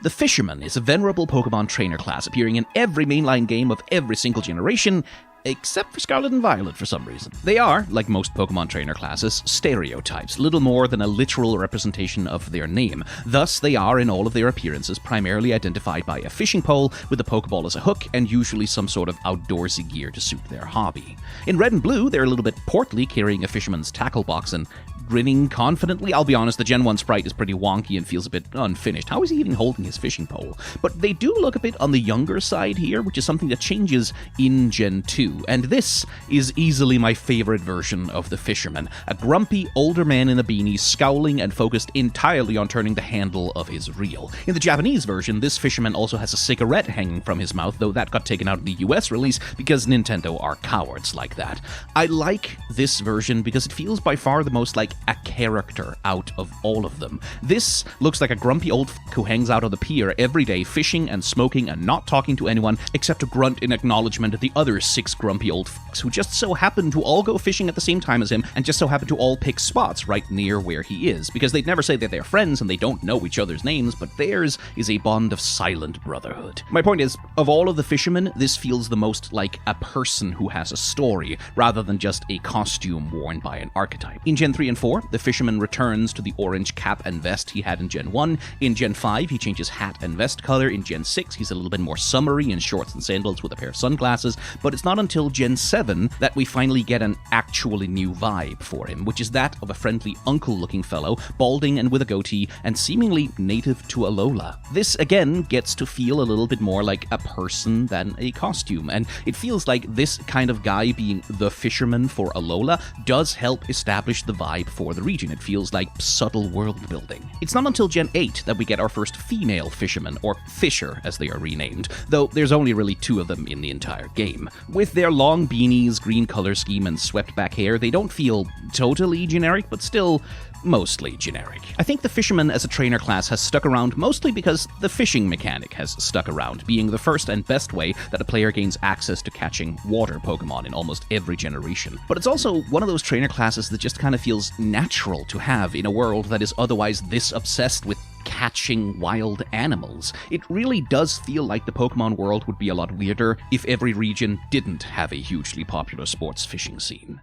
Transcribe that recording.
The Fisherman is a venerable Pokémon trainer class appearing in every mainline game of every single generation, except for Scarlet and Violet for some reason. They are, like most Pokemon trainer classes, stereotypes, little more than a literal representation of their name. Thus, they are, in all of their appearances, primarily identified by a fishing pole with a Pokeball as a hook and usually some sort of outdoorsy gear to suit their hobby. In Red and Blue, they're a little bit portly, carrying a fisherman's tackle box and grinning confidently. I'll be honest, the Gen 1 sprite is pretty wonky and feels a bit unfinished. How is he even holding his fishing pole? But they do look a bit on the younger side here, which is something that changes in Gen 2. And this is easily my favorite version of the Fisherman. A grumpy, older man in a beanie, scowling and focused entirely on turning the handle of his reel. In the Japanese version, this Fisherman also has a cigarette hanging from his mouth, though that got taken out of the US release because Nintendo are cowards like that. I like this version because it feels by far the most like a character out of all of them. This looks like a grumpy old f*** who hangs out on the pier every day fishing and smoking and not talking to anyone except to grunt in acknowledgement of the other 6 grumpy old f***s who just so happen to all go fishing at the same time as him and just so happen to all pick spots right near where he is, because they'd never say that they're friends and they don't know each other's names, but theirs is a bond of silent brotherhood. My point is, of all of the fishermen, this feels the most like a person who has a story, rather than just a costume worn by an archetype. In Gen 3 and 4, the fisherman returns to the orange cap and vest he had in Gen 1. In Gen 5, he changes hat and vest color. In Gen 6, he's a little bit more summery in shorts and sandals with a pair of sunglasses, but it's not until Gen 7 that we finally get an actually new vibe for him, which is that of a friendly uncle-looking fellow, balding and with a goatee, and seemingly native to Alola. This, again, gets to feel a little bit more like a person than a costume, and it feels like this kind of guy being the fisherman for Alola does help establish the vibe for the region. It feels like subtle world building. It's not until Gen 8 that we get our first female fisherman, or fisher as they are renamed, though there's only really 2 of them in the entire game. With their long beanies, green color scheme, and swept back hair, they don't feel totally generic, but still mostly generic. I think the Fisherman as a trainer class has stuck around mostly because the fishing mechanic has stuck around, being the first and best way that a player gains access to catching water Pokemon in almost every generation. But it's also one of those trainer classes that just kind of feels natural to have in a world that is otherwise this obsessed with catching wild animals. It really does feel like the Pokemon world would be a lot weirder if every region didn't have a hugely popular sports fishing scene.